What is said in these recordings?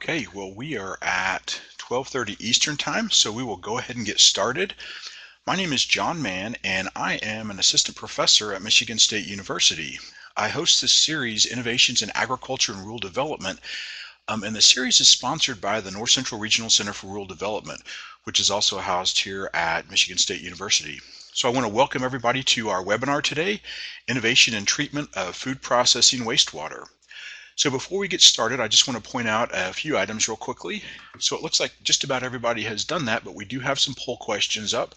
Okay, well, we are at 12:30 Eastern Time, so we will go ahead and get started. My name is John Mann, and I am an assistant professor at Michigan State University. I host this series, Innovations in Agriculture and Rural Development, and the series is sponsored by the North Central Regional Center for Rural Development, which is also housed here at Michigan State University. So I want to welcome everybody to our webinar today, Innovation in Treatment of Food Processing Wastewater. So before we get started, I just want to point out a few items real quickly. So it looks like just about everybody has done that, but we do have some poll questions up.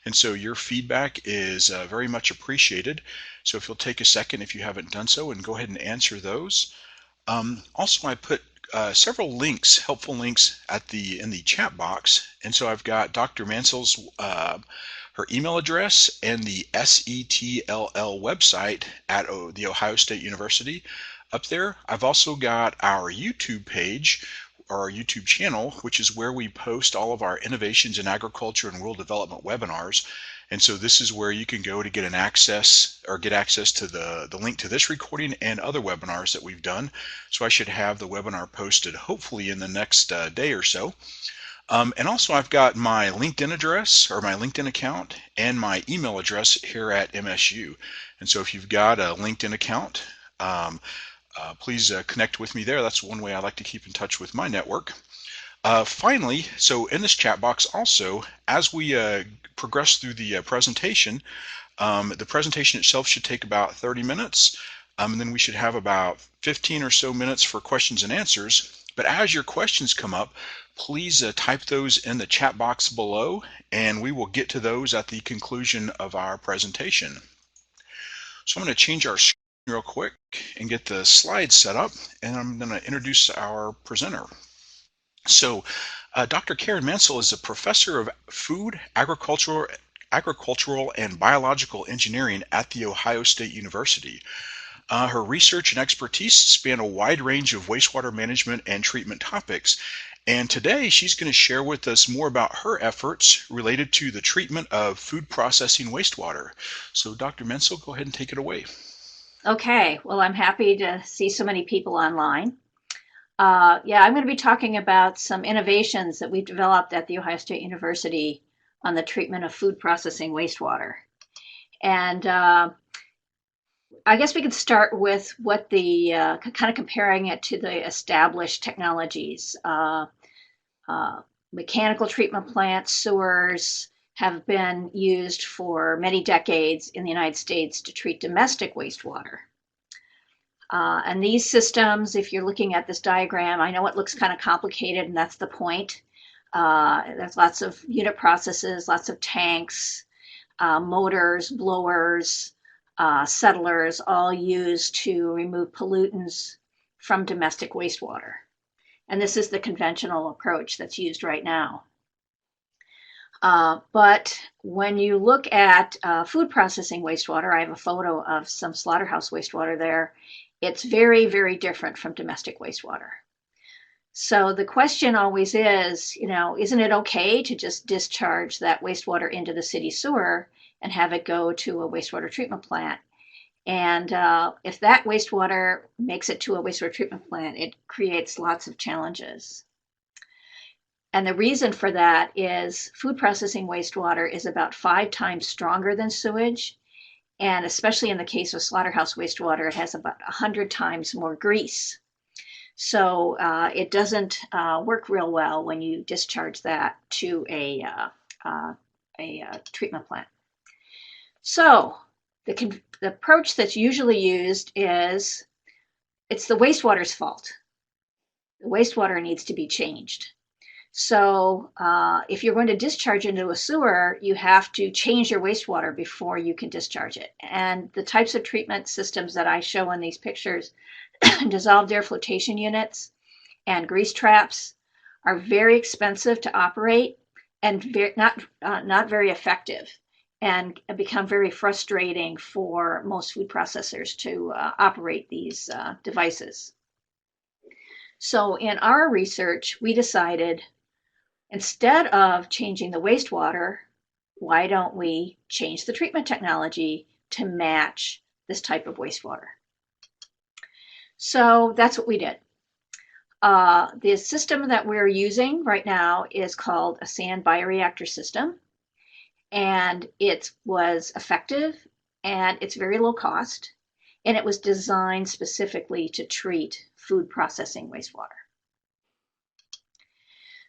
And so your feedback is very much appreciated. So if you'll take a second, if you haven't done so, and go ahead and answer those. Also, I put several links, helpful links in the chat box. And so I've got Dr. Mancl's her email address and the SETLL website at the Ohio State University up there. I've also got our YouTube page, or our YouTube channel, which is where we post all of our Innovations in Agriculture and Rural Development webinars. And so this is where you can go to get access to the link to this recording and other webinars that we've done. So I should have the webinar posted hopefully in the next day or so. And also I've got my LinkedIn address, or my LinkedIn account, and my email address here at MSU. And so if you've got a LinkedIn account, please connect with me there. That's one way I like to keep in touch with my network. Finally, so in this chat box also, as we progress through the presentation itself should take about 30 minutes, and then we should have about 15 or so minutes for questions and answers. But as your questions come up, please type those in the chat box below, and we will get to those at the conclusion of our presentation. So I'm going to change our screen real quick and get the slides set up, and I'm going to introduce our presenter. So Dr. Karen Mancl is a professor of food, agricultural and biological engineering at The Ohio State University. Her research and expertise span a wide range of wastewater management and treatment topics, and today she's going to share with us more about her efforts related to the treatment of food processing wastewater. So Dr. Mancl, go ahead and take it away. Okay, well, I'm happy to see so many people online. Yeah, I'm going to be talking about some innovations that we've developed at The Ohio State University on the treatment of food processing wastewater. And I guess we could start with what the kind of comparing it to the established technologies. Mechanical treatment plants, sewers have been used for many decades in the United States to treat domestic wastewater. And these systems, if you're looking at this diagram, I know it looks kind of complicated, and that's the point. There's lots of unit processes, lots of tanks, motors, blowers, settlers, all used to remove pollutants from domestic wastewater. And this is the conventional approach that's used right now. But when you look at food processing wastewater, I have a photo of some slaughterhouse wastewater there. It's very, very different from domestic wastewater. So the question always is, isn't it okay to just discharge that wastewater into the city sewer and have it go to a wastewater treatment plant? And if that wastewater makes it to a wastewater treatment plant, it creates lots of challenges. And the reason for that is food processing wastewater is about 5 times stronger than sewage. And especially in the case of slaughterhouse wastewater, it has about 100 times more grease. So it doesn't work real well when you discharge that to a treatment plant. So the approach that's usually used is it's the wastewater's fault. The wastewater needs to be changed. So if you're going to discharge into a sewer, you have to change your wastewater before you can discharge it. And the types of treatment systems that I show in these pictures, dissolved air flotation units and grease traps, are very expensive to operate and not very effective, and become very frustrating for most food processors to operate these devices. So in our research, we decided, instead of changing the wastewater, why don't we change the treatment technology to match this type of wastewater? So that's what we did. The system that we're using right now is called a sand bioreactor system, and it was effective and it's very low cost, and it was designed specifically to treat food processing wastewater.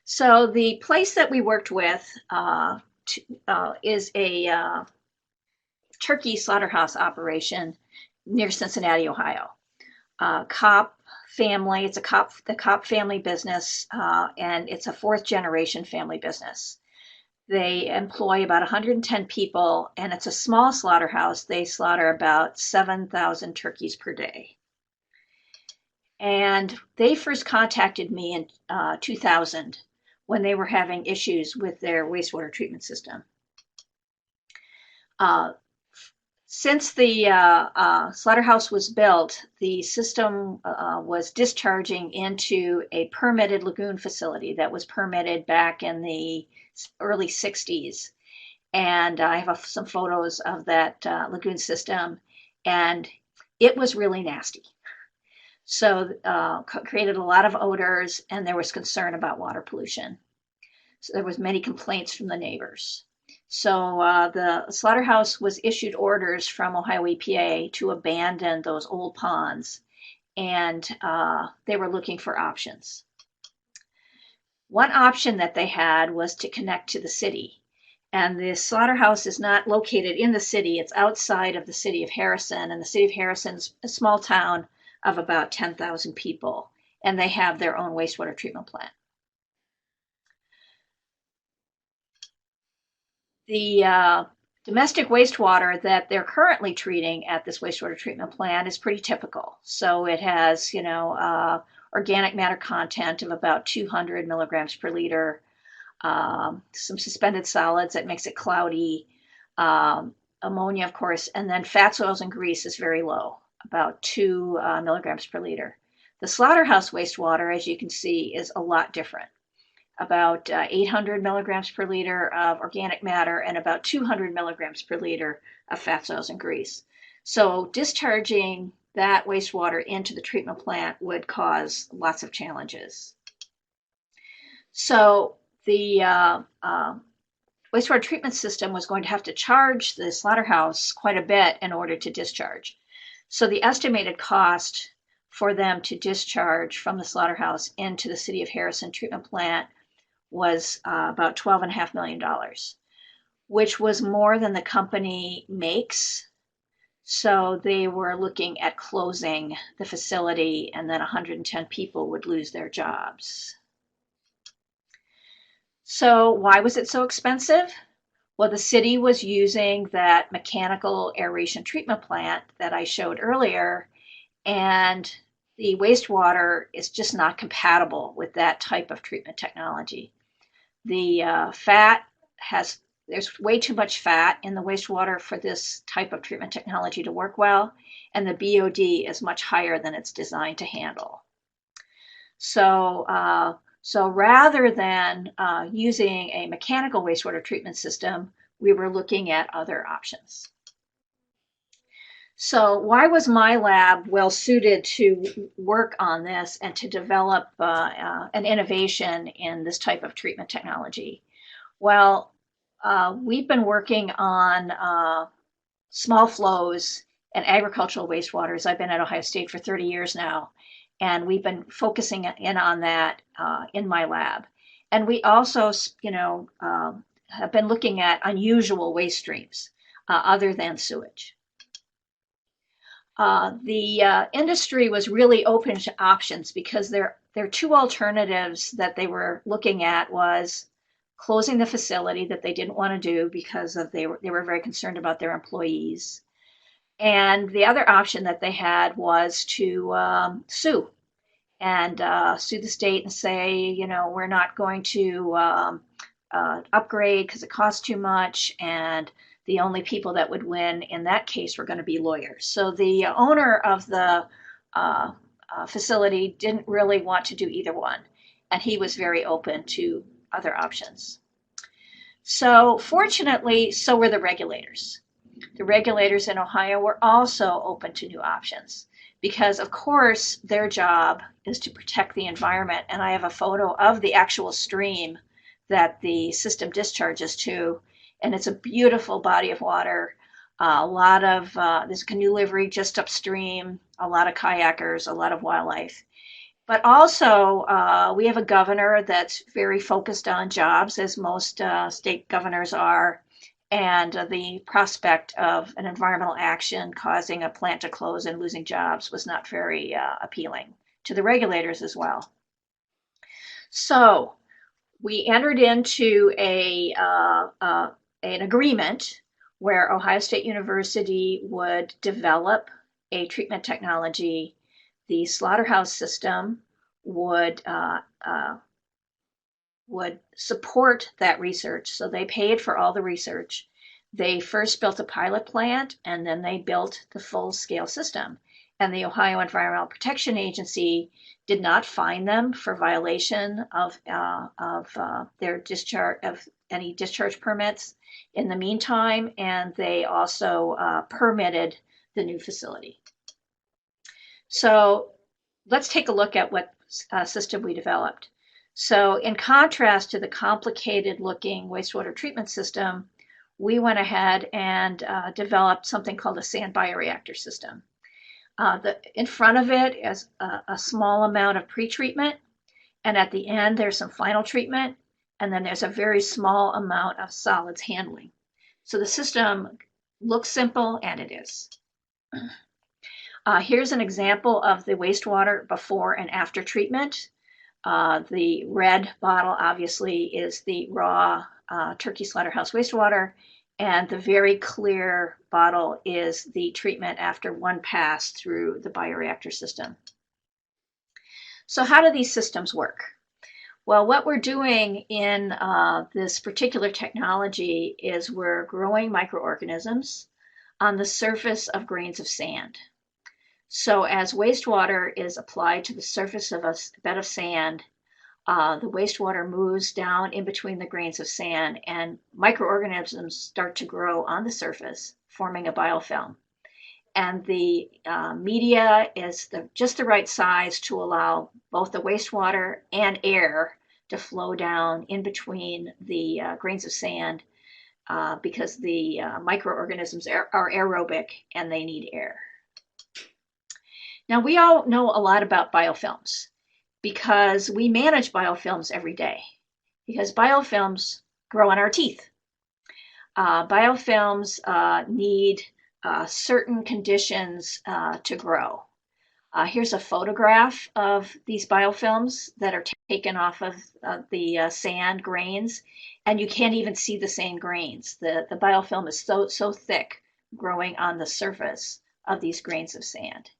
So the place that we worked with is a turkey slaughterhouse operation near Cincinnati, Ohio. Kopp family, it's the Kopp family business, and it's a fourth generation family business. They employ about 110 people, and it's a small slaughterhouse. They slaughter about 7,000 turkeys per day. And they first contacted me in 2000 when they were having issues with their wastewater treatment system. Since the slaughterhouse was built, the system was discharging into a permitted lagoon facility that was permitted back in the early 60s. And I have some photos of that lagoon system, and it was really nasty. So created a lot of odors, and there was concern about water pollution. So there was many complaints from the neighbors. So the slaughterhouse was issued orders from Ohio EPA to abandon those old ponds, and they were looking for options. One option that they had was to connect to the city. And the slaughterhouse is not located in the city, it's outside of the city of Harrison. And the city of Harrison's a small town of about 10,000 people, and they have their own wastewater treatment plant. The domestic wastewater that they're currently treating at this wastewater treatment plant is pretty typical. So it has, organic matter content of about 200 milligrams per liter, some suspended solids that makes it cloudy, ammonia, of course, and then fats, oils, and grease is very low, about 2 milligrams per liter. The slaughterhouse wastewater, as you can see, is a lot different. About 800 milligrams per liter of organic matter and about 200 milligrams per liter of fats, oils, and grease. So discharging that wastewater into the treatment plant would cause lots of challenges. So the wastewater treatment system was going to have to charge the slaughterhouse quite a bit in order to discharge. So the estimated cost for them to discharge from the slaughterhouse into the city of Harrison treatment plant was about $12.5 million, which was more than the company makes. So they were looking at closing the facility, and then 110 people would lose their jobs. So why was it so expensive? Well, the city was using that mechanical aeration treatment plant that I showed earlier, and the wastewater is just not compatible with that type of treatment technology. The there's way too much fat in the wastewater for this type of treatment technology to work well, and the BOD is much higher than it's designed to handle. So rather than using a mechanical wastewater treatment system, we were looking at other options. So why was my lab well suited to work on this and to develop an innovation in this type of treatment technology? Well, we've been working on small flows and agricultural wastewaters. I've been at Ohio State for 30 years now, and we've been focusing in on that in my lab. And we also, have been looking at unusual waste streams other than sewage. The industry was really open to options because there are two alternatives that they were looking at was closing the facility that they didn't want to do because they were very concerned about their employees. And the other option that they had was to sue and sue the state and say, we're not going to upgrade because it costs too much, and the only people that would win in that case were going to be lawyers. So the owner of the facility didn't really want to do either one, and he was very open to other options. So fortunately, so were the regulators. The regulators in Ohio were also open to new options. because of course their job is to protect the environment. And I have a photo of the actual stream that the system discharges to, and it's a beautiful body of water. A lot of there's canoe livery just upstream, a lot of kayakers, a lot of wildlife. But also, we have a governor that's very focused on jobs, as most state governors are, and the prospect of an environmental action causing a plant to close and losing jobs was not very appealing to the regulators as well. So we entered into an agreement where Ohio State University would develop a treatment technology. The Slaughterhouse system would support that research. So they paid for all the research. They first built a pilot plant, and then they built the full-scale system. And the Ohio Environmental Protection Agency did not fine them for violation of their discharge, of any discharge permits in the meantime, and they also permitted the new facility. So let's take a look at what system we developed. So in contrast to the complicated looking wastewater treatment system, we went ahead and developed something called a sand bioreactor system. In front of it is a small amount of pretreatment, and at the end there's some final treatment, and then there's a very small amount of solids handling. So the system looks simple, and it is. Here's an example of the wastewater before and after treatment. The red bottle obviously is the raw turkey slaughterhouse wastewater, and the very clear bottle is the treatment after one pass through the bioreactor system. So how do these systems work? Well, what we're doing in this particular technology is we're growing microorganisms on the surface of grains of sand. So as wastewater is applied to the surface of a bed of sand, the wastewater moves down in between the grains of sand, and microorganisms start to grow on the surface, forming a biofilm. And the media is just the right size to allow both the wastewater and air to flow down in between the grains of sand because the microorganisms are aerobic and they need air. Now, we all know a lot about biofilms because we manage biofilms every day, because biofilms grow on our teeth. Biofilms need certain conditions to grow. Here's a photograph of these biofilms that are taken off of the sand grains, and you can't even see the sand grains. The biofilm is so thick growing on the surface of these grains of sand.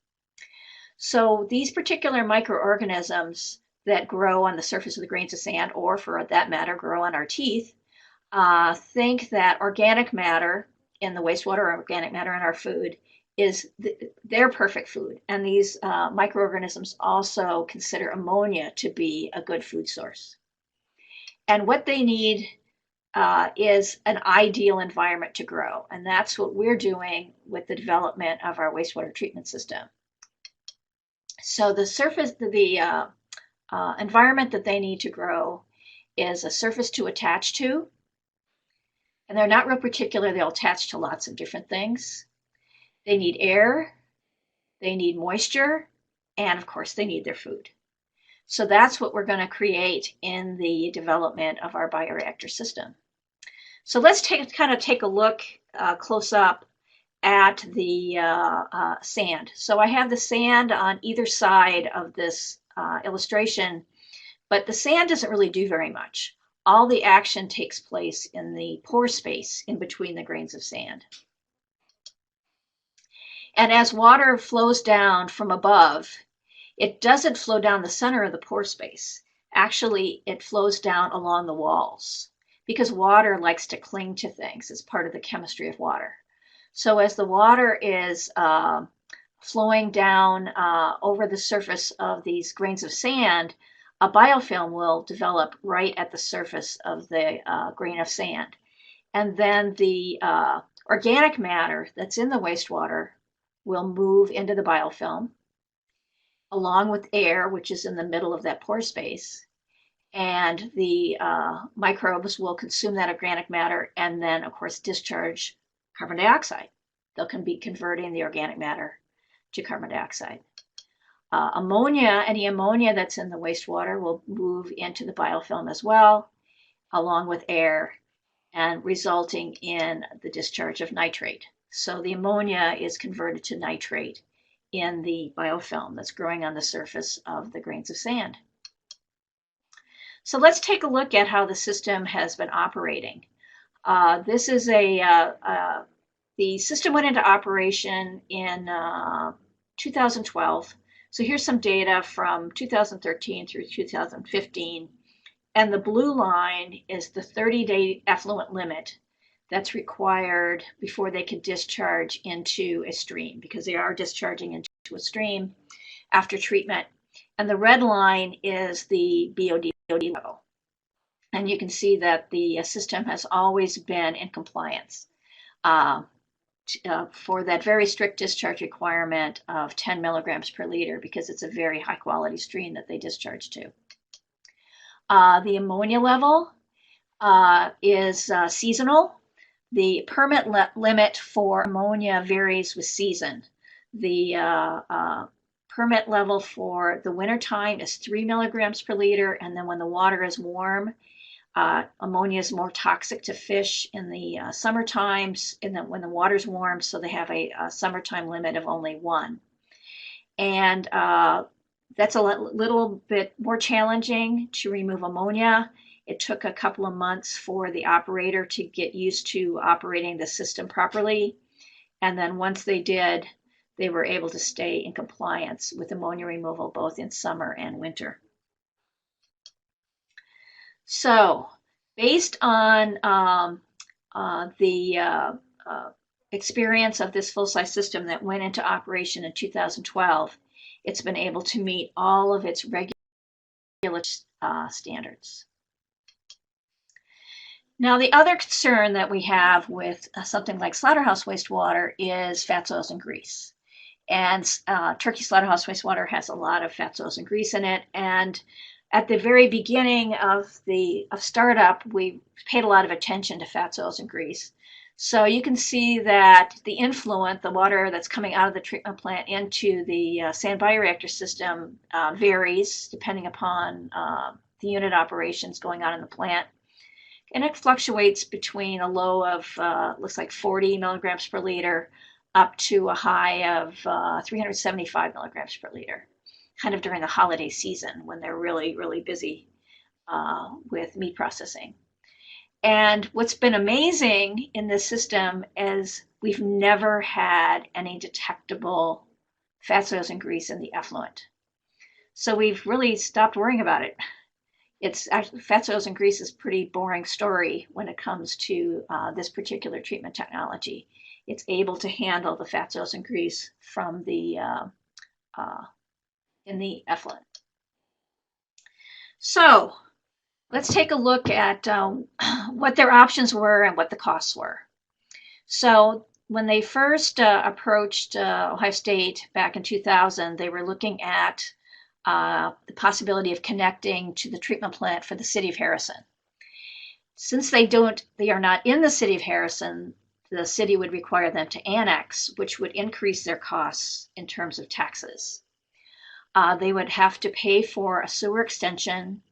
So these particular microorganisms that grow on the surface of the grains of sand, or for that matter, grow on our teeth, think that organic matter in the wastewater or organic matter in our food is their perfect food. And these microorganisms also consider ammonia to be a good food source. And what they need is an ideal environment to grow. And that's what we're doing with the development of our wastewater treatment system. So the environment that they need to grow is a surface to attach to. And they're not real particular. They'll attach to lots of different things. They need air, they need moisture, and of course they need their food. So that's what we're going to create in the development of our bioreactor system. So let's kind of take a look close up at the sand. So I have the sand on either side of this illustration, but the sand doesn't really do very much. All the action takes place in the pore space in between the grains of sand. And as water flows down from above, it doesn't flow down the center of the pore space. Actually, it flows down along the walls because water likes to cling to things. It's part of the chemistry of water. So as the water is flowing down over the surface of these grains of sand, a biofilm will develop right at the surface of the grain of sand. And then the organic matter that's in the wastewater will move into the biofilm. along with air, which is in the middle of that pore space. And the microbes will consume that organic matter and then, of course, discharge carbon dioxide. They'll be converting the organic matter to carbon dioxide. Ammonia, any ammonia that's in the wastewater will move into the biofilm as well, along with air, and resulting in the discharge of nitrate. So the ammonia is converted to nitrate in the biofilm that's growing on the surface of the grains of sand. So let's take a look at how the system has been operating. This is the system went into operation in 2012. So here's some data from 2013 through 2015. And the blue line is the 30-day effluent limit that's required before they can discharge into a stream, because they are discharging into a stream after treatment. And the red line is the BOD level. And you can see that the system has always been in compliance for that very strict discharge requirement of 10 milligrams per liter, because it's a very high quality stream that they discharge to. The ammonia level is seasonal. The permit limit for ammonia varies with season. The permit level for the wintertime is 3 milligrams per liter, and then when the water is warm, ammonia is more toxic to fish in the summer times, when the water's warm, so they have a summertime limit of only 1. And that's a little bit more challenging to remove ammonia. It took a couple of months for the operator to get used to operating the system properly. And then once they did, they were able to stay in compliance with ammonia removal both in summer and winter. So based on the experience of this full-size system that went into operation in 2012, it's been able to meet all of its regulatory standards. Now, the other concern that we have with something like slaughterhouse wastewater is fats, oils, and grease. And Turkey slaughterhouse wastewater has a lot of fats, oils, and grease in it. And at the very beginning of startup, we paid a lot of attention to fats, oils, and grease. So you can see that the influent, the water that's coming out of the treatment plant into the sand bioreactor system varies depending upon the unit operations going on in the plant. And it fluctuates between a low of, looks like 40 milligrams per liter up to a high of 375 milligrams per liter, kind of during the holiday season when they're really, really busy with meat processing. And what's been amazing in this system is we've never had any detectable fats, oils, and grease in the effluent. So we've really stopped worrying about it. It's actually, fats, oils, and grease is a pretty boring story when it comes to this particular treatment technology. It's able to handle the fats, oils, and grease from the in the effluent. So let's take a look at what their options were and what the costs were. So when they first approached Ohio State back in 2000, they were looking at the possibility of connecting to the treatment plant for the city of Harrison. Since they are not in the city of Harrison, the city would require them to annex, which would increase their costs in terms of taxes. They would have to pay for a sewer extension.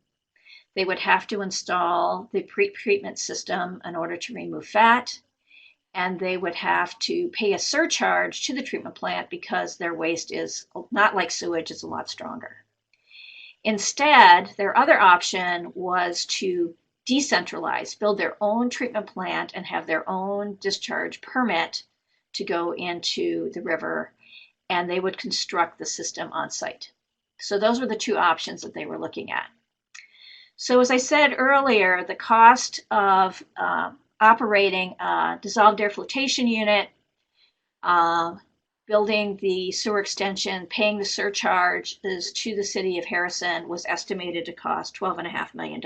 They would have to install the pre-treatment system in order to remove fat. And they would have to pay a surcharge to the treatment plant because their waste is not like sewage, it's a lot stronger. Instead, their other option was to decentralize, build their own treatment plant and have their own discharge permit to go into the river, and they would construct the system on site. So those were the two options that they were looking at. So as I said earlier, the cost of operating a dissolved air flotation unit, building the sewer extension, paying the surcharges to the city of Harrison was estimated to cost $12.5 million.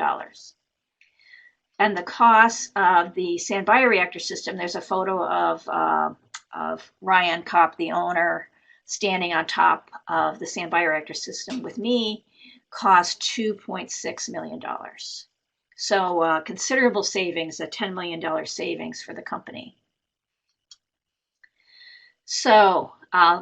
And the cost of the sand bioreactor system, there's a photo of Ryan Kopp, the owner, standing on top of the sand bioreactor system with me cost $2.6 million. So considerable savings, a $10 million savings for the company. So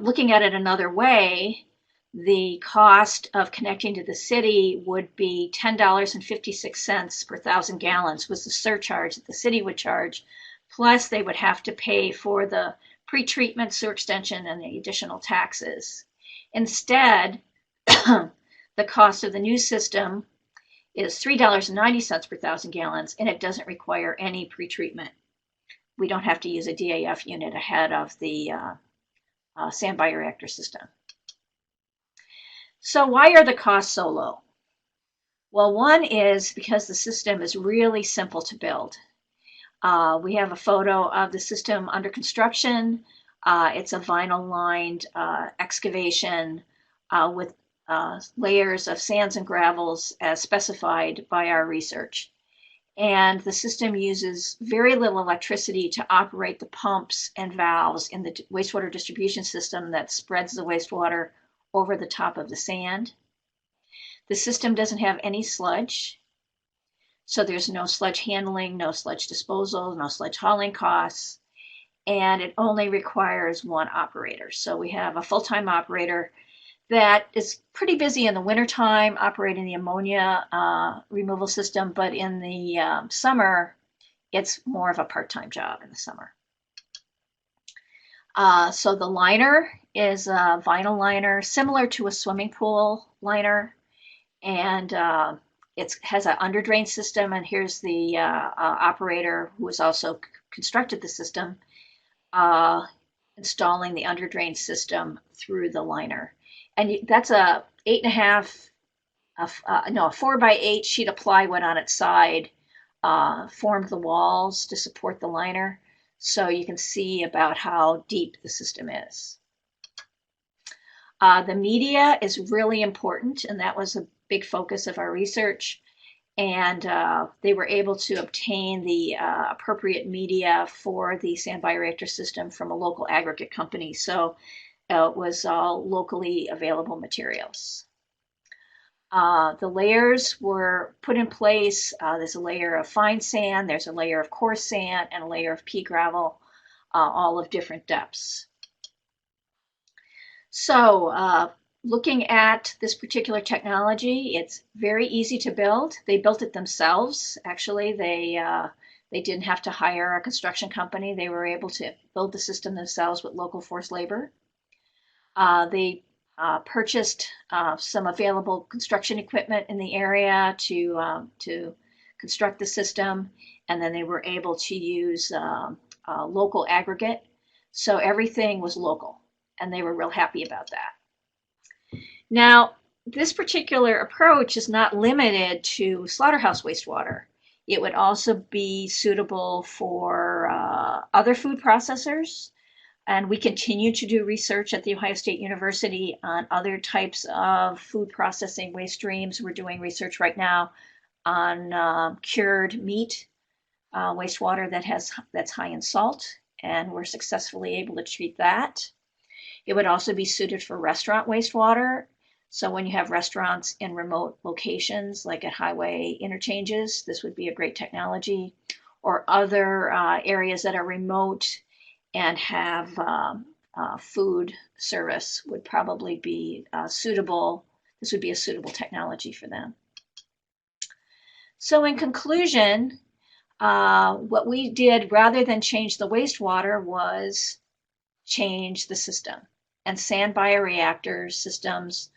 looking at it another way, the cost of connecting to the city would be $10.56 per 1,000 gallons was the surcharge that the city would charge, plus they would have to pay for the pretreatment, sewer extension, and the additional taxes. Instead, the cost of the new system is $3.90 per 1,000 gallons, and it doesn't require any pretreatment. We don't have to use a DAF unit ahead of the sand bioreactor system. So why are the costs so low? Well, one is because the system is really simple to build. We have a photo of the system under construction. It's a vinyl-lined excavation with layers of sands and gravels as specified by our research. And the system uses very little electricity to operate the pumps and valves in the wastewater distribution system that spreads the wastewater over the top of the sand. The system doesn't have any sludge, so there's no sludge handling, no sludge disposal, no sludge hauling costs, and it only requires one operator. So we have a full-time operator that is pretty busy in the wintertime operating the ammonia removal system, but in the summer, it's more of a part-time job in the summer. So the liner is a vinyl liner similar to a swimming pool liner, and it has an underdrain system, and here's the operator who has also constructed the system installing the underdrain system through the liner. And that's a 4x8 sheet of plywood on its side formed the walls to support the liner. So you can see about how deep the system is. The media is really important, and that was a big focus of our research. And they were able to obtain the appropriate media for the sand bioreactor system from a local aggregate company. So it was all locally available materials. The layers were put in place. There's a layer of fine sand, there's a layer of coarse sand, and a layer of pea gravel, all of different depths. So looking at this particular technology, it's very easy to build. They built it themselves. Actually, they didn't have to hire a construction company. They were able to build the system themselves with local forced labor. They purchased some available construction equipment in the area to construct the system, and then they were able to use local aggregate. So everything was local, and they were real happy about that. Now, this particular approach is not limited to slaughterhouse wastewater. It would also be suitable for other food processors. And we continue to do research at The Ohio State University on other types of food processing waste streams. We're doing research right now on cured meat wastewater that's high in salt, and we're successfully able to treat that. It would also be suited for restaurant wastewater. So when you have restaurants in remote locations, like at highway interchanges, this would be a great technology. Or other areas that are remote and have food service would probably be suitable. This would be a suitable technology for them. So in conclusion, what we did rather than change the wastewater was change the system. And sand bioreactor systems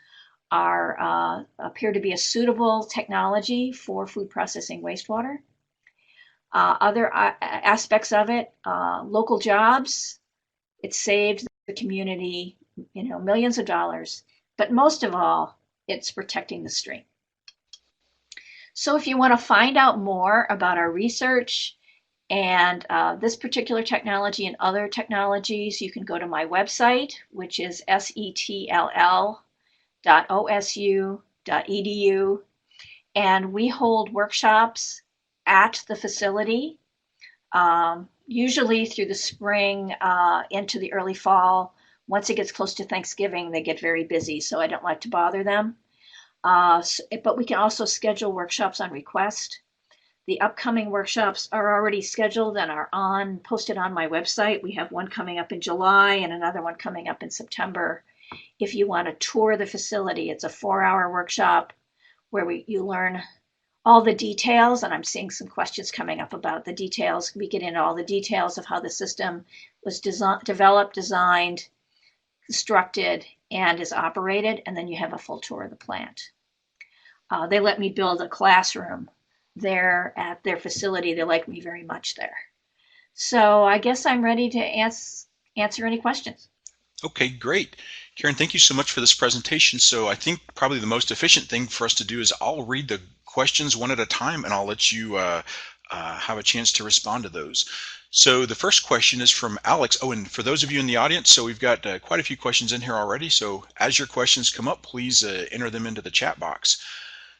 appear to be a suitable technology for food processing wastewater. Other aspects of it, local jobs, it saved the community, millions of dollars, but most of all, it's protecting the stream. So if you want to find out more about our research and this particular technology and other technologies, you can go to my website, which is setll.osu.edu, and we hold workshops at the facility, usually through the spring into the early fall. Once it gets close to Thanksgiving, they get very busy, so I don't like to bother them. But we can also schedule workshops on request. The upcoming workshops are already scheduled and are posted on my website. We have one coming up in July and another one coming up in September. If you want to tour the facility, it's a 4-hour workshop where you learn all the details, and I'm seeing some questions coming up about the details. We get into all the details of how the system was developed, designed, constructed, and is operated, and then you have a full tour of the plant. They let me build a classroom there at their facility. They like me very much there. So I guess I'm ready to answer any questions. Okay, great. Karen, thank you so much for this presentation. So I think probably the most efficient thing for us to do is I'll read the questions one at a time, and I'll let you have a chance to respond to those. So the first question is from Alex. Oh, and for those of you in the audience, so we've got quite a few questions in here already. So as your questions come up, please enter them into the chat box.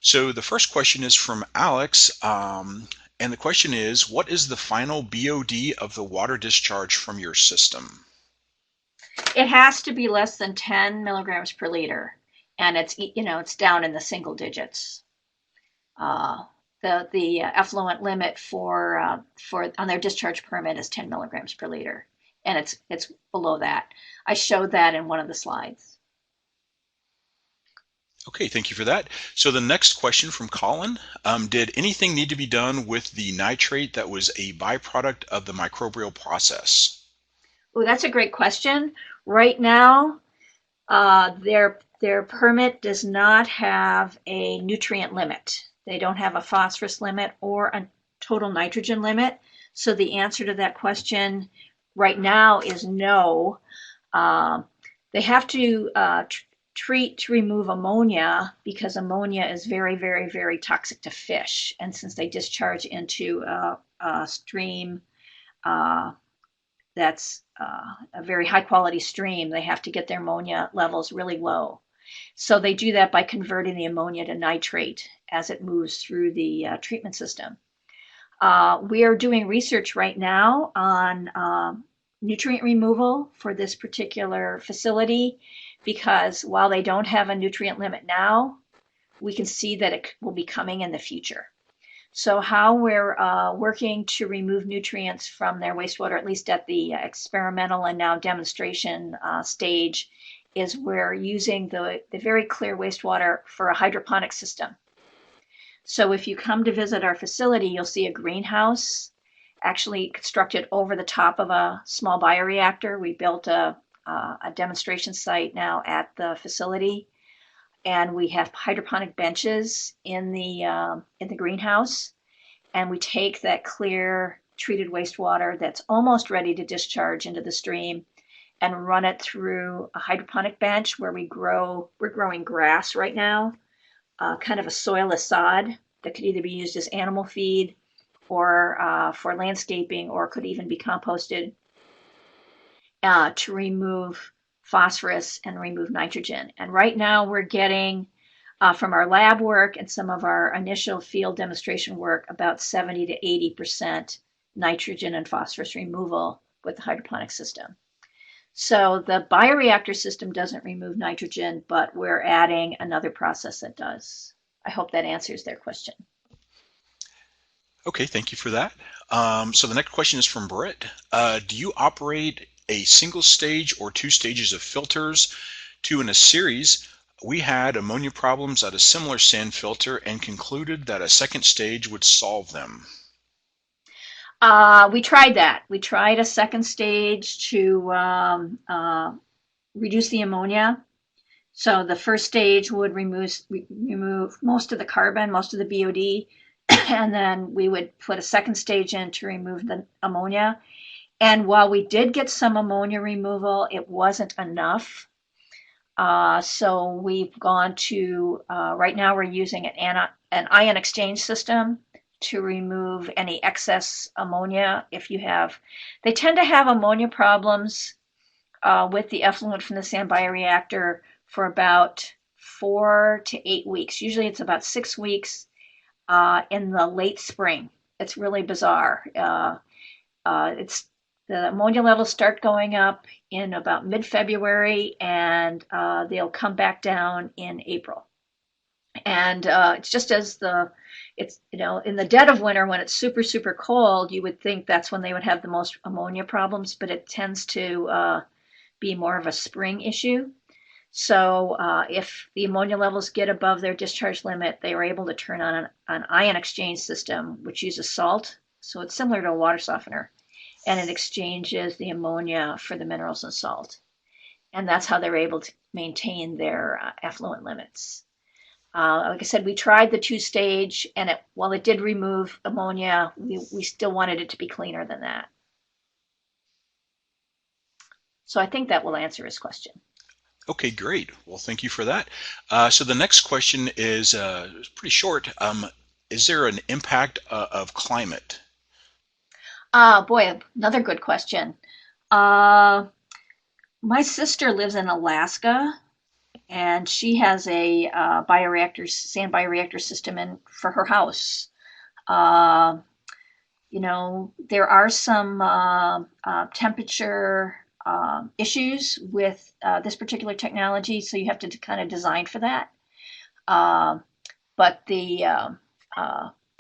So the first question is from Alex, and the question is, what is the final BOD of the water discharge from your system? It has to be less than 10 milligrams per liter, and it's down in the single digits. The effluent limit for on their discharge permit is 10 milligrams per liter, and it's below that. I showed that in one of the slides. Okay, thank you for that. So the next question from Colin, did anything need to be done with the nitrate that was a byproduct of the microbial process? Oh, that's a great question. Right now, their permit does not have a nutrient limit. They don't have a phosphorus limit or a total nitrogen limit. So the answer to that question right now is no. They have to treat to remove ammonia because ammonia is very, very, very toxic to fish. And since they discharge into a stream that's a very high quality stream, they have to get their ammonia levels really low. So they do that by converting the ammonia to nitrate as it moves through the treatment system. We are doing research right now on nutrient removal for this particular facility because while they don't have a nutrient limit now, we can see that it will be coming in the future. So how we're working to remove nutrients from their wastewater, at least at the experimental and now demonstration stage, is we're using the very clear wastewater for a hydroponic system. So if you come to visit our facility, you'll see a greenhouse actually constructed over the top of a small bioreactor. We built a demonstration site now at the facility, and we have hydroponic benches in the greenhouse, and we take that clear treated wastewater that's almost ready to discharge into the stream and run it through a hydroponic bench where we're growing grass right now, kind of a soilless sod that could either be used as animal feed or for landscaping, or could even be composted to remove phosphorus and remove nitrogen. And right now we're getting, from our lab work and some of our initial field demonstration work, about 70 to 80% nitrogen and phosphorus removal with the hydroponic system. So the bioreactor system doesn't remove nitrogen, but we're adding another process that does. I hope that answers their question. Okay, thank you for that. So the next question is from Britt. Do you operate a single stage or two stages of filters? In a series, we had ammonia problems at a similar sand filter and concluded that a second stage would solve them. We tried that. We tried a second stage to reduce the ammonia. So the first stage would remove most of the carbon, most of the BOD, and then we would put a second stage in to remove the ammonia. And while we did get some ammonia removal, it wasn't enough. So we've gone to, right now we're using an ion exchange system to remove any excess ammonia. They tend to have ammonia problems with the effluent from the sand bioreactor for about 4 to 8 weeks. Usually it's about 6 weeks in the late spring. It's really bizarre. It's The ammonia levels start going up in about mid-February, and they'll come back down in April. And it's just as it's, in the dead of winter when it's super, super cold, you would think that's when they would have the most ammonia problems, but it tends to be more of a spring issue. So if the ammonia levels get above their discharge limit, they are able to turn on an ion exchange system, which uses salt. So it's similar to a water softener, and it exchanges the ammonia for the minerals and salt. And that's how they're able to maintain their effluent limits. Like I said, we tried the two-stage, and while it did remove ammonia, we still wanted it to be cleaner than that. So I think that will answer his question. Okay, great. Well, thank you for that. So the next question is pretty short. Is there an impact of climate? Boy, another good question. My sister lives in Alaska, and she has a sand bioreactor system for her house. Uh, there are some temperature issues with this particular technology, so you have to kind of design for that. But the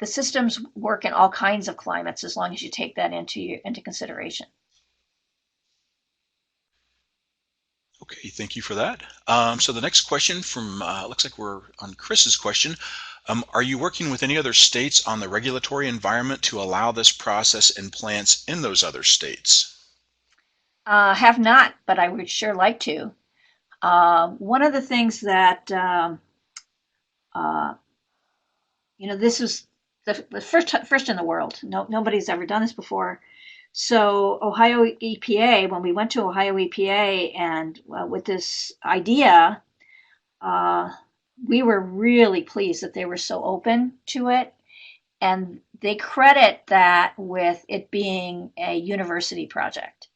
systems work in all kinds of climates as long as you take that into consideration. Okay, thank you for that. So the next question from, looks like we're on Chris's question. Are you working with any other states on the regulatory environment to allow this process in plants in those other states? Have not, but I would sure like to. One of the things that, this was the first in the world. Nobody's ever done this before. So Ohio EPA, when we went to Ohio EPA and with this idea, we were really pleased that they were so open to it. And they credit that with it being a university project.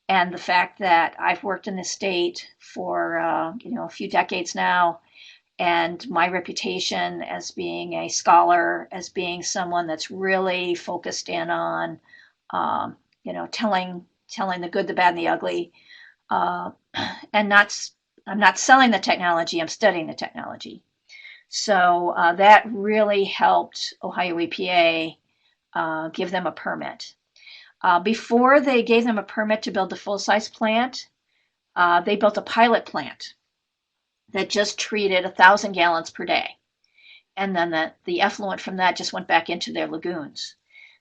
And the fact that I've worked in the state for a few decades now, and my reputation as being a scholar, as being someone that's really focused in on telling the good, the bad, and the ugly, and I'm not selling the technology, I'm studying the technology. So that really helped Ohio EPA give them a permit. Before they gave them a permit to build the full-size plant, they built a pilot plant that just treated 1,000 gallons per day. And then the effluent from that just went back into their lagoons.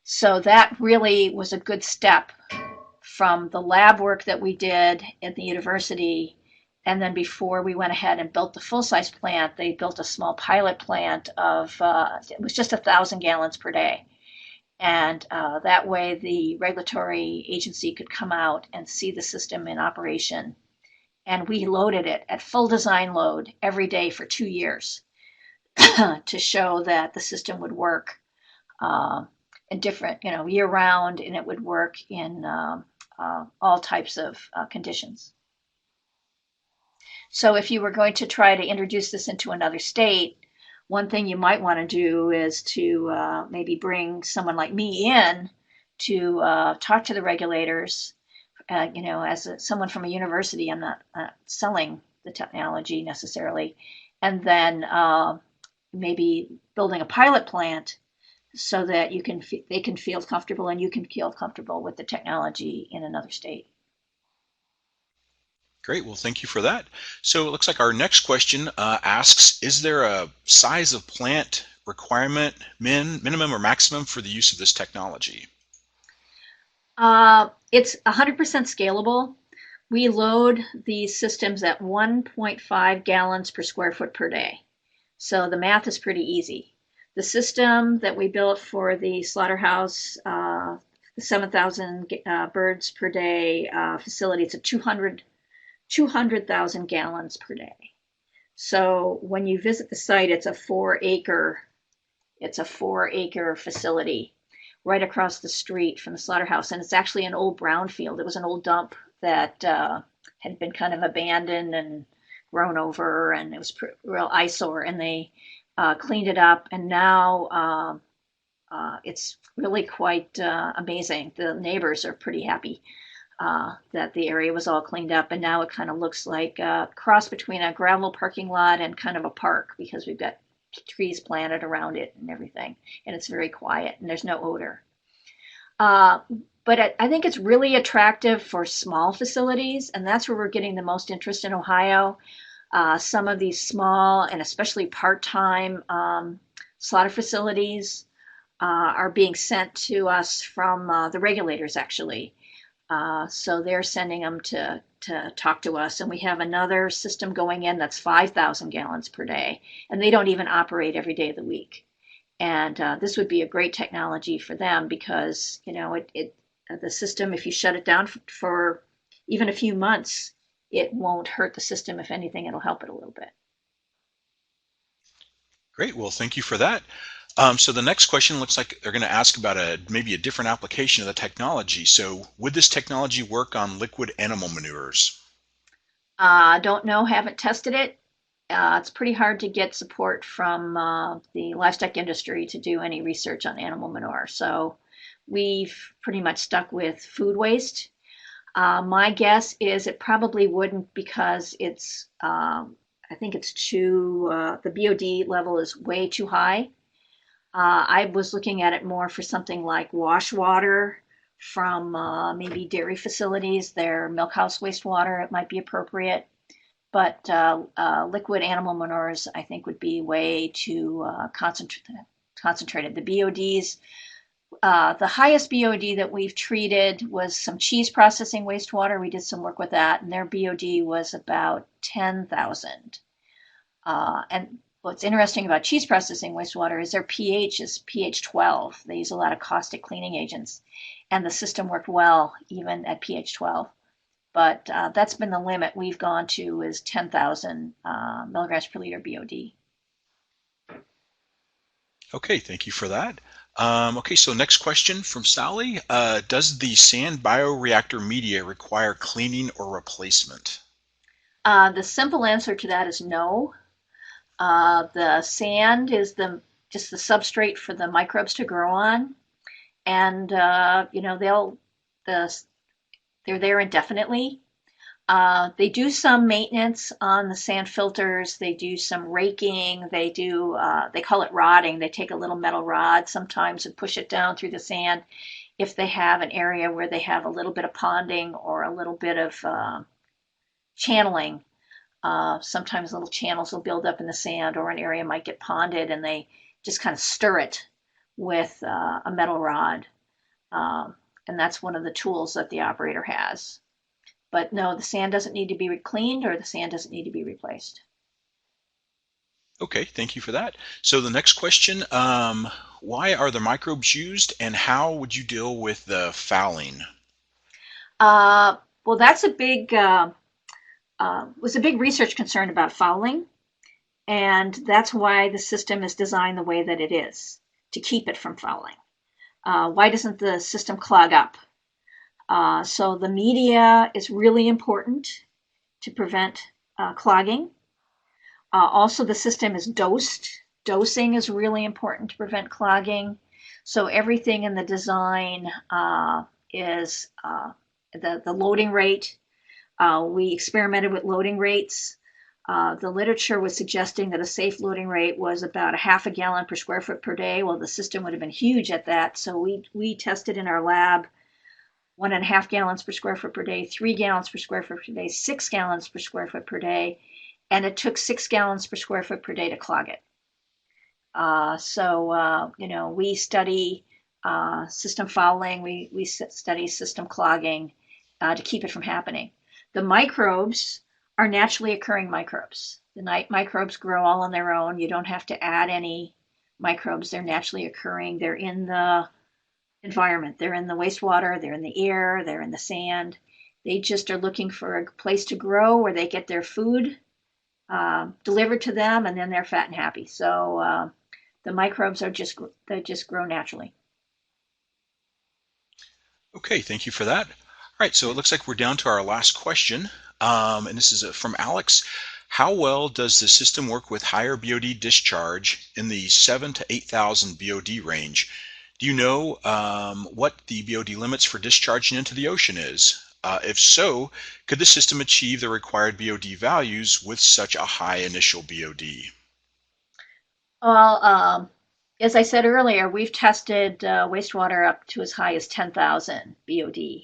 So that really was a good step from the lab work that we did at the university. And then before we went ahead and built the full-size plant, they built a small pilot plant of, it was just 1,000 gallons per day. And that way the regulatory agency could come out and see the system in operation. And we loaded it at full design load every day for 2 years to show that the system would work in different, year round, and it would work in all types of conditions. So if you were going to try to introduce this into another state, one thing you might want to do is to maybe bring someone like me in to talk to the regulators. As someone from a university, I'm not selling the technology necessarily, and then maybe building a pilot plant so that they can feel comfortable and you can feel comfortable with the technology in another state. Great, well, thank you for that. So it looks like our next question asks, is there a size of plant requirement, minimum or maximum for the use of this technology? It's 100% scalable. We load these systems at 1.5 gallons per square foot per day. So the math is pretty easy. The system that we built for the Slaughterhouse, the 7,000 birds per day facility, it's a 200,000 gallons per day. So when you visit the site, it's a 4-acre facility right across the street from the Slaughterhouse. And it's actually an old brownfield. It was an old dump that had been kind of abandoned and grown over, and it was real eyesore. And they cleaned it up, and now it's really quite amazing. The neighbors are pretty happy. that the area was all cleaned up, and now it kind of looks like a cross between a gravel parking lot and kind of a park because we've got trees planted around it and everything, and it's very quiet and there's no odor. Uh, but I think it's really attractive for small facilities, and that's where we're getting the most interest in Ohio. Some of these small and especially part-time slaughter facilities are being sent to us from the regulators, actually. So they're sending them to talk to us, and we have another system going in that's 5,000 gallons per day, and they don't even operate every day of the week. And this would be a great technology for them because, you know, the system, if you shut it down for even a few months, it won't hurt the system. If anything, it'll help it a little bit. Great. Well, thank you for that. So the next question looks like they're going to ask about maybe a different application of the technology. So would this technology work on liquid animal manures? Don't know, haven't tested it. It's pretty hard to get support from the livestock industry to do any research on animal manure. So we've pretty much stuck with food waste. My guess is it probably wouldn't because I think it's the BOD level is way too high. I was looking at it more for something like wash water from maybe dairy facilities, their milk house wastewater, it might be appropriate. But liquid animal manures, I think, would be way too concentrated. The BODs, the highest BOD that we've treated was some cheese processing wastewater. We did some work with that, and their BOD was about 10,000. And what's interesting about cheese processing wastewater is their pH is pH 12. They use a lot of caustic cleaning agents, and the system worked well even at pH 12. But that's been the limit we've gone to is 10,000 milligrams per liter BOD. Okay, thank you for that. Okay, so next question from Sally. Does the sand bioreactor media require cleaning or replacement? The simple answer to that is no. The sand is just the substrate for the microbes to grow on, and you know they're there indefinitely. They do some maintenance on the sand filters. They do some raking. They call it rodding. They take a little metal rod sometimes and push it down through the sand if they have an area where they have a little bit of ponding or a little bit of channeling. Sometimes little channels will build up in the sand or an area might get ponded and they just kind of stir it with a metal rod. And that's one of the tools that the operator has. But no, the sand doesn't need to be cleaned or the sand doesn't need to be replaced. Okay, thank you for that. So the next question, why are the microbes used and how would you deal with the fouling? Well, that's was a big research concern about fouling. And that's why the system is designed the way that it is, to keep it from fouling. Why doesn't the system clog up? So the media is really important to prevent clogging. Also, the system is dosed. Dosing is really important to prevent clogging. So everything in the design is the loading rate. We experimented with loading rates. The literature was suggesting that a safe loading rate was about a half a gallon per square foot per day. Well, the system would have been huge at that. So we tested in our lab 1.5 gallons per square foot per day, 3 gallons per square foot per day, 6 gallons per square foot per day, and it took 6 gallons per square foot per day to clog it. You know, we study system fouling, we study system clogging to keep it from happening. The microbes are naturally occurring microbes. The microbes grow all on their own. You don't have to add any microbes. They're naturally occurring. They're in the environment. They're in the wastewater. They're in the air. They're in the sand. They just are looking for a place to grow where they get their food delivered to them, and then they're fat and happy. So the microbes they just grow naturally. Okay, thank you for that. All right, so it looks like we're down to our last question, and this is from Alex. How well does the system work with higher BOD discharge in the 7 to 8,000 BOD range? Do you know what the BOD limits for discharging into the ocean is? If so, could the system achieve the required BOD values with such a high initial BOD? Well, as I said earlier, we've tested wastewater up to as high as 10,000 BOD.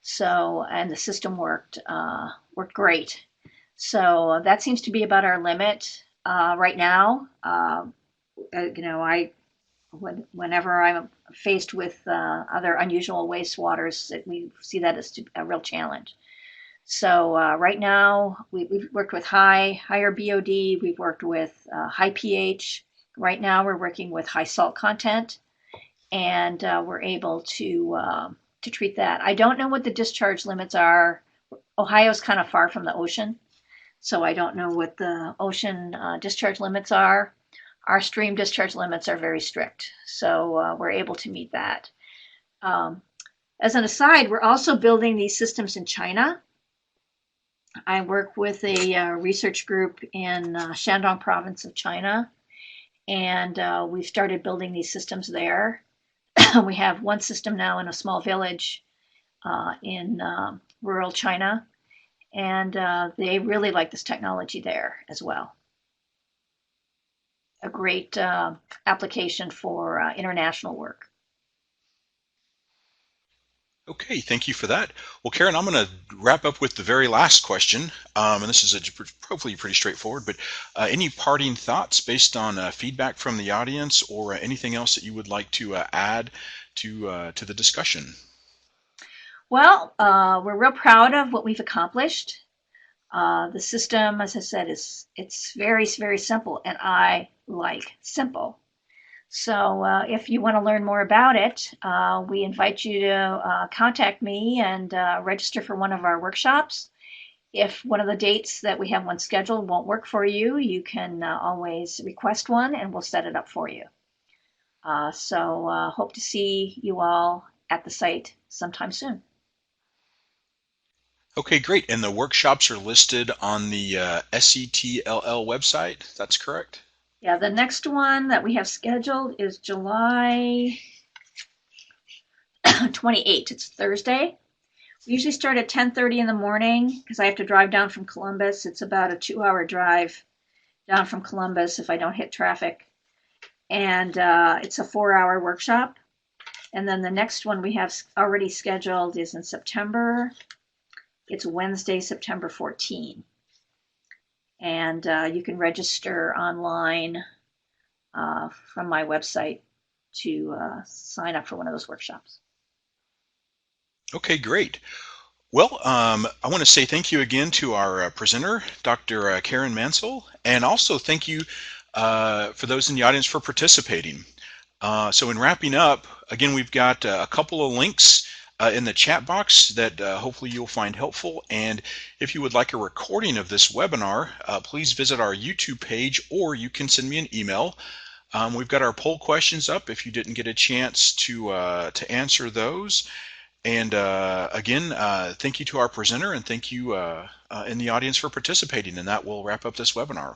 So, and the system worked great. So that seems to be about our limit right now. Whenever I'm faced with other unusual wastewaters, we see that as a real challenge. So right now, we've worked with higher BOD. We've worked with high pH. Right now, we're working with high salt content, and we're able to treat that. I don't know what the discharge limits are. Ohio's kind of far from the ocean, so I don't know what the ocean discharge limits are. Our stream discharge limits are very strict, so we're able to meet that. As an aside, we're also building these systems in China. I work with a research group in Shandong province of China, and we've started building these systems there. We have one system now in a small village in rural China, and they really like this technology there as well. A great application for international work. Okay, thank you for that. Well, Karen, I'm going to wrap up with the very last question, and this is hopefully pretty straightforward, but any parting thoughts based on feedback from the audience or anything else that you would like to add to the discussion? Well, we're real proud of what we've accomplished. The system, as I said, it's very, very simple, and I like simple. So if you want to learn more about it, we invite you to contact me and register for one of our workshops. If one of the dates that we have one scheduled won't work for you, you can always request one and we'll set it up for you. So hope to see you all at the site sometime soon. Okay, great. And the workshops are listed on the SETLL website. That's correct? Yeah, the next one that we have scheduled is July 28th. It's Thursday. We usually start at 10:30 in the morning because I have to drive down from Columbus. It's about a 2-hour drive down from Columbus if I don't hit traffic. And it's a 4-hour workshop. And then the next one we have already scheduled is in September. It's Wednesday, September 14. And you can register online from my website to sign up for one of those workshops. Okay, great. Well, I want to say thank you again to our presenter, Dr. Karen Mancl, and also thank you for those in the audience for participating. So in wrapping up, again, we've got a couple of links in the chat box that hopefully you'll find helpful. And if you would like a recording of this webinar, please visit our YouTube page, or you can send me an email. We've got our poll questions up if you didn't get a chance to answer those. And again, thank you to our presenter, and thank you in the audience for participating. And that will wrap up this webinar.